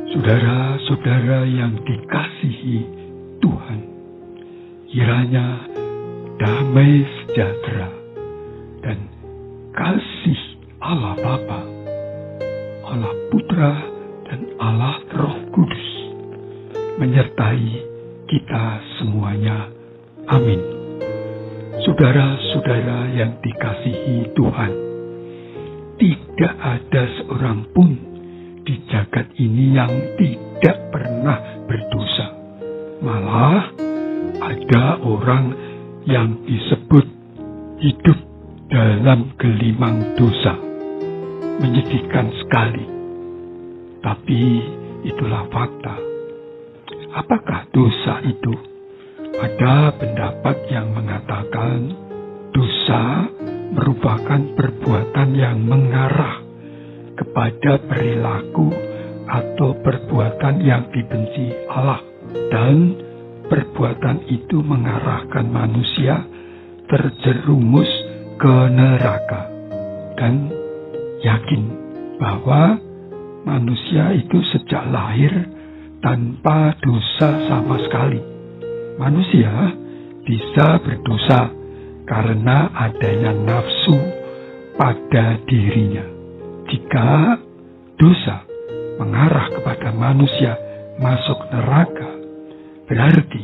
Saudara-saudara yang dikasihi Tuhan, kiranya damai sejahtera dan kasih Allah Bapa, Allah Putra, dan Allah Roh Kudus menyertai kita semuanya. Amin. Saudara-saudara yang dikasihi Tuhan, tidak ada seorang pun di jagat ini yang tidak pernah berdosa. Malah ada orang yang disebut hidup dalam gelimang dosa. Menyedihkan sekali. Tapi itulah fakta. Apakah dosa itu? Ada pendapat yang mengatakan dosa merupakan perbuatan yang mengarah kepada perilaku atau perbuatan yang dibenci Allah, dan perbuatan itu mengarahkan manusia terjerumus ke neraka. Dan yakin bahwa manusia itu sejak lahir tanpa dosa sama sekali. Manusia bisa berdosa karena adanya nafsu pada dirinya. Jika dosa mengarah kepada manusia masuk neraka, berarti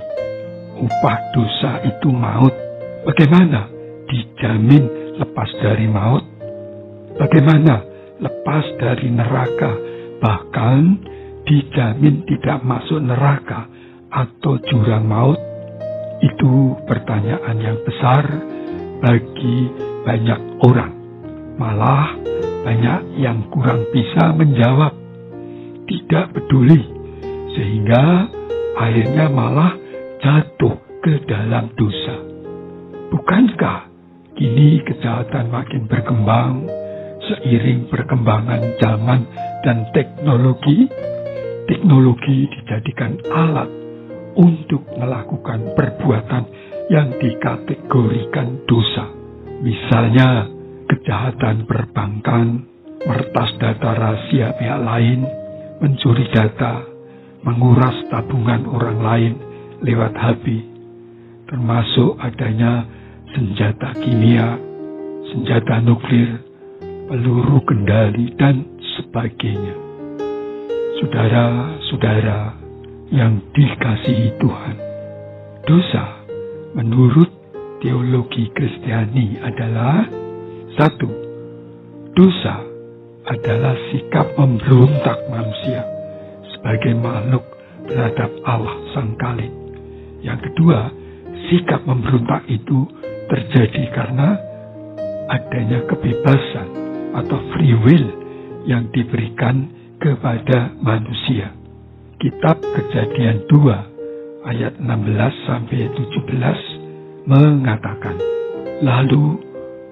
upah dosa itu maut. Bagaimana dijamin lepas dari maut? Bagaimana lepas dari neraka, bahkan dijamin tidak masuk neraka atau jurang maut? Itu pertanyaan yang besar bagi banyak orang. Malah banyak yang kurang bisa menjawab, tidak peduli, sehingga akhirnya malah jatuh ke dalam dosa. Bukankah kini kejahatan makin berkembang seiring perkembangan zaman dan teknologi? Teknologi dijadikan alat untuk melakukan perbuatan yang dikategorikan dosa. Misalnya kejahatan perbankan, meretas data rahasia pihak lain, mencuri data, menguras tabungan orang lain lewat HP, termasuk adanya senjata kimia, senjata nuklir, peluru kendali, dan sebagainya. Saudara-saudara yang dikasihi Tuhan, dosa menurut teologi Kristiani adalah: 1. Dosa adalah sikap memberontak manusia sebagai makhluk terhadap Allah Sang Khalid. Yang kedua, sikap memberontak itu terjadi karena adanya kebebasan atau free will yang diberikan kepada manusia. Kitab Kejadian 2 ayat 16-17 mengatakan, lalu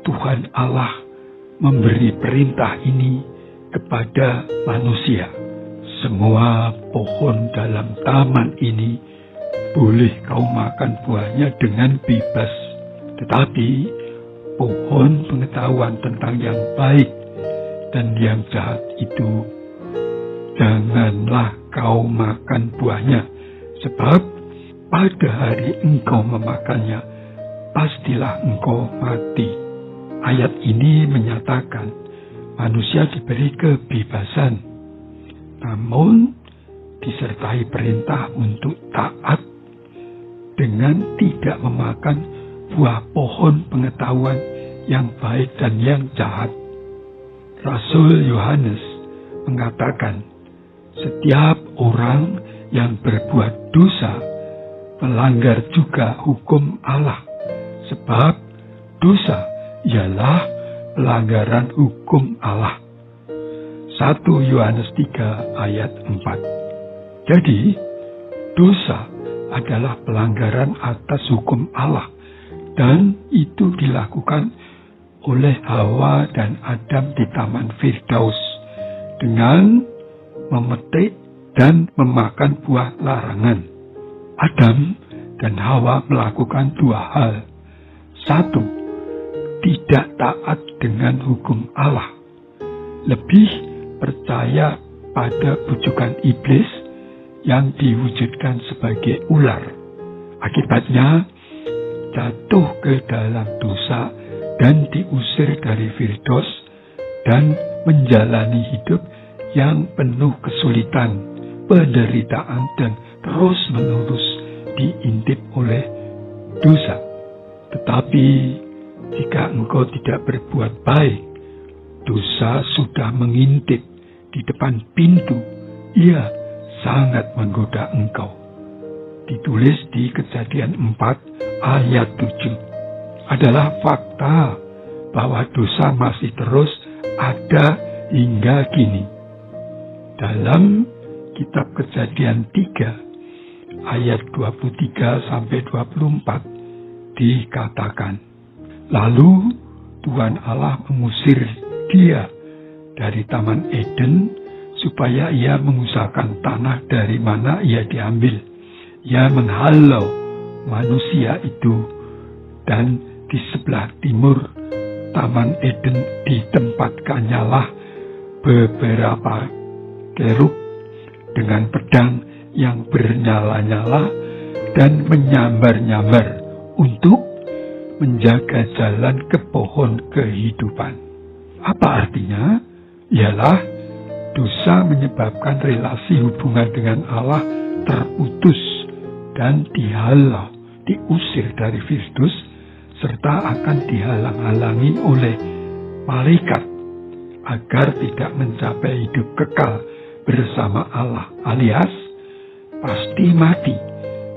Tuhan Allah memberi perintah ini kepada manusia. Semua pohon dalam taman ini boleh kau makan buahnya dengan bebas. Tetapi pohon pengetahuan tentang yang baik dan yang jahat itu janganlah kau makan buahnya. Sebab pada hari engkau memakannya, pastilah engkau mati. Ayat ini menyatakan manusia diberi kebebasan, namun disertai perintah untuk taat dengan tidak memakan buah pohon pengetahuan yang baik dan yang jahat. Rasul Yohanes mengatakan, setiap orang yang berbuat dosa melanggar juga hukum Allah, sebab dosa ialah pelanggaran hukum Allah. 1 Yohanes 3 ayat 4. Jadi, dosa adalah pelanggaran atas hukum Allah, dan itu dilakukan oleh Hawa dan Adam di Taman Firdaus dengan memetik dan memakan buah larangan. Adam dan Hawa melakukan dua hal. 1. Tidak taat dengan hukum Allah, lebih percaya pada bujukan iblis yang diwujudkan sebagai ular. Akibatnya jatuh ke dalam dosa dan diusir dari Firdaus dan menjalani hidup yang penuh kesulitan, penderitaan, dan terus-menerus diintip oleh dosa. Tetapi jika engkau tidak berbuat baik, dosa sudah mengintip di depan pintu. Ia sangat menggoda engkau. Ditulis di Kejadian 4 ayat 7. Adalah fakta bahwa dosa masih terus ada hingga kini. Dalam kitab Kejadian 3 ayat 23-24 dikatakan, lalu Tuhan Allah mengusir dia dari Taman Eden supaya ia mengusahakan tanah dari mana ia diambil. Ia menghalau manusia itu, dan di sebelah timur Taman Eden ditempatkannyalah beberapa kerub dengan pedang yang bernyala-nyala dan menyambar-nyambar untuk menjaga jalan ke pohon kehidupan. Apa artinya? Ialah dosa menyebabkan relasi hubungan dengan Allah terputus dan dihalau, diusir dari Firdaus, serta akan dihalang-halangi oleh malaikat agar tidak mencapai hidup kekal bersama Allah, alias pasti mati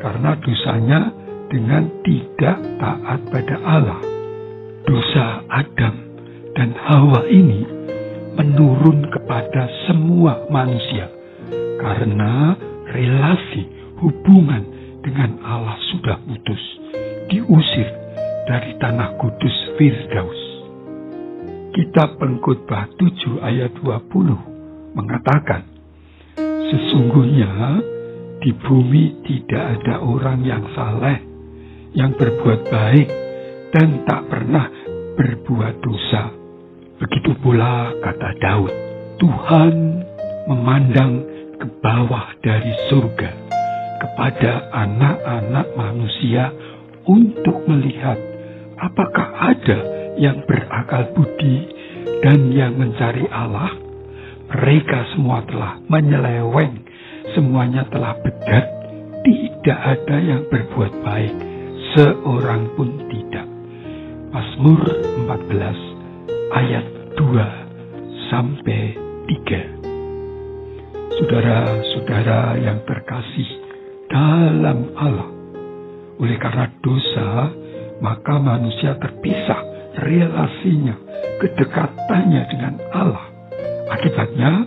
karena dosanya dengan tidak taat pada Allah. Dosa Adam dan Hawa ini menurun kepada semua manusia karena relasi hubungan dengan Allah sudah putus, diusir dari tanah kudus Firdaus. Kitab Pengkhotbah 7 ayat 20 mengatakan, sesungguhnya di bumi tidak ada orang yang saleh, yang berbuat baik dan tak pernah berbuat dosa. Begitu pula kata Daud, Tuhan memandang ke bawah dari surga kepada anak-anak manusia untuk melihat apakah ada yang berakal budi dan yang mencari Allah. Mereka semua telah menyeleweng, semuanya telah bedat, tidak ada yang berbuat baik, seorang pun tidak. Mazmur 14 ayat 2-3. Saudara-saudara yang terkasih dalam Allah, oleh karena dosa, maka manusia terpisah relasinya, kedekatannya dengan Allah. Akibatnya,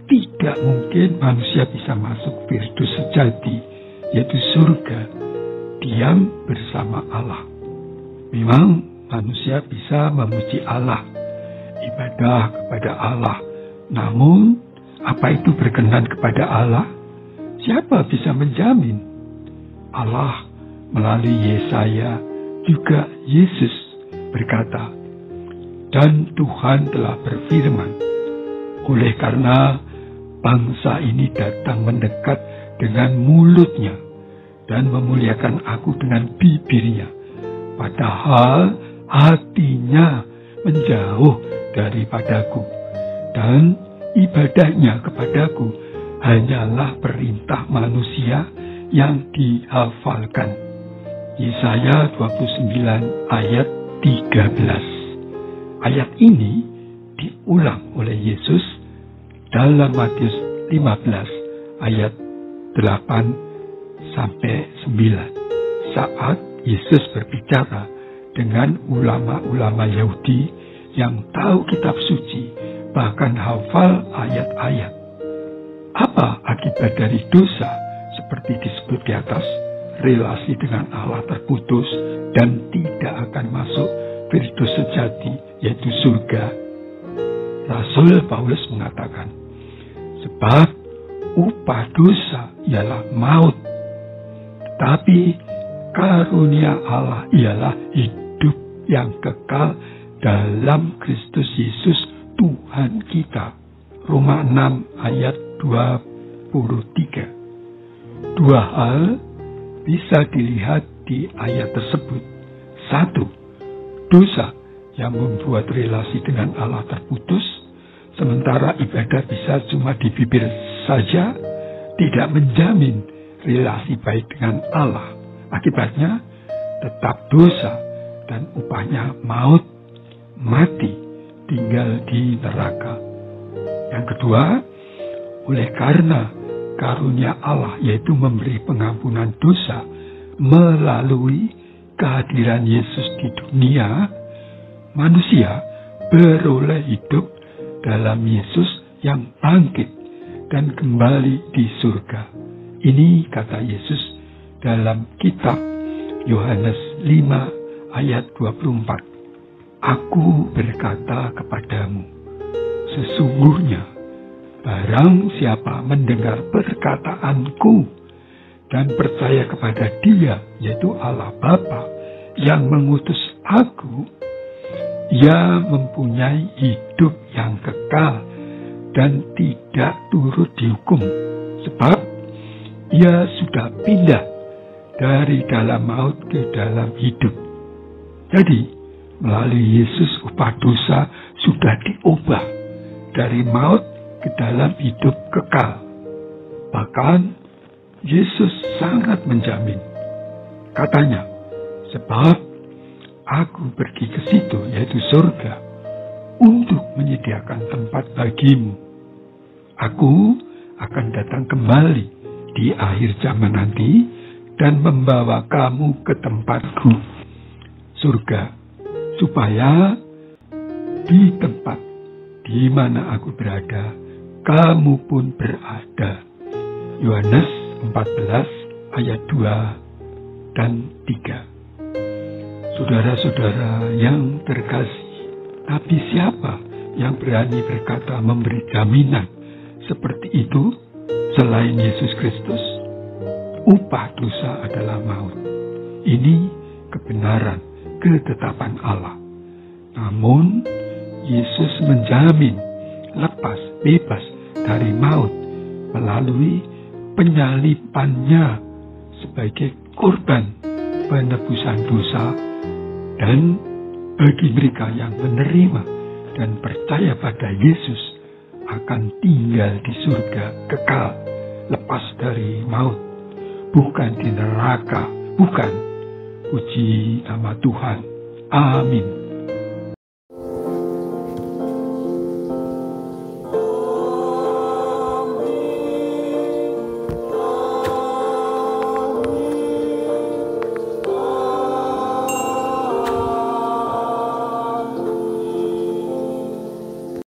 tidak mungkin manusia bisa masuk Firdaus sejati, yaitu surga, diam bersama Allah. Memang manusia bisa memuji Allah, ibadah kepada Allah. Namun, apa itu berkenan kepada Allah? Siapa bisa menjamin? Allah melalui Yesaya, juga Yesus berkata, dan Tuhan telah berfirman, oleh karena bangsa ini datang mendekat dengan mulutnya dan memuliakan aku dengan bibirnya, padahal hatinya menjauh daripadaku, dan ibadahnya kepadaku hanyalah perintah manusia yang dihafalkan. Yesaya 29 ayat 13. Ayat ini diulang oleh Yesus dalam Matius 15 ayat 8-9 saat Yesus berbicara dengan ulama-ulama Yahudi yang tahu kitab suci, bahkan hafal ayat-ayat. Apa akibat dari dosa? Seperti disebut di atas, relasi dengan Allah terputus dan tidak akan masuk Firdaus sejati, yaitu surga. Rasul Paulus mengatakan, sebab upah dosa ialah maut, tetapi karunia Allah ialah hidup yang kekal dalam Kristus Yesus Tuhan kita. Roma 6 ayat 23. Dua hal bisa dilihat di ayat tersebut. Satu, dosa yang membuat relasi dengan Allah terputus, sementara ibadah bisa cuma di bibir saja, tidak menjamin relasi baik dengan Allah. Akibatnya tetap dosa dan upahnya maut, mati, tinggal di neraka. Yang kedua, oleh karena karunia Allah yaitu memberi pengampunan dosa melalui kehadiran Yesus di dunia, manusia beroleh hidup dalam Yesus yang bangkit dan kembali di surga. Ini kata Yesus dalam kitab Yohanes 5 ayat 24. Aku berkata kepadamu, sesungguhnya barang siapa mendengar perkataanku dan percaya kepada Dia, yaitu Allah Bapa yang mengutus aku, ia mempunyai hidup yang kekal dan tidak turut dihukum, sebab ia sudah pindah dari dalam maut ke dalam hidup. Jadi, melalui Yesus upah dosa sudah diubah dari maut ke dalam hidup kekal. Bahkan Yesus sangat menjamin. Katanya, sebab aku pergi ke situ, yaitu surga, untuk menyediakan tempat bagimu. Aku akan datang kembali di akhir zaman nanti dan membawa kamu ke tempatku, surga, supaya di tempat di mana aku berada, kamu pun berada. Yohanes 14 ayat 2 dan 3. Saudara-saudara yang terkasih, tapi siapa yang berani berkata memberi jaminan seperti itu selain Yesus Kristus? Upah dosa adalah maut. Ini kebenaran, ketetapan Allah. Namun, Yesus menjamin lepas bebas dari maut melalui penyalibannya sebagai korban penebusan dosa, dan bagi mereka yang menerima dan percaya pada Yesus akan tinggal di surga kekal, lepas dari maut, bukan di neraka, bukan. Puji nama Tuhan. Amin.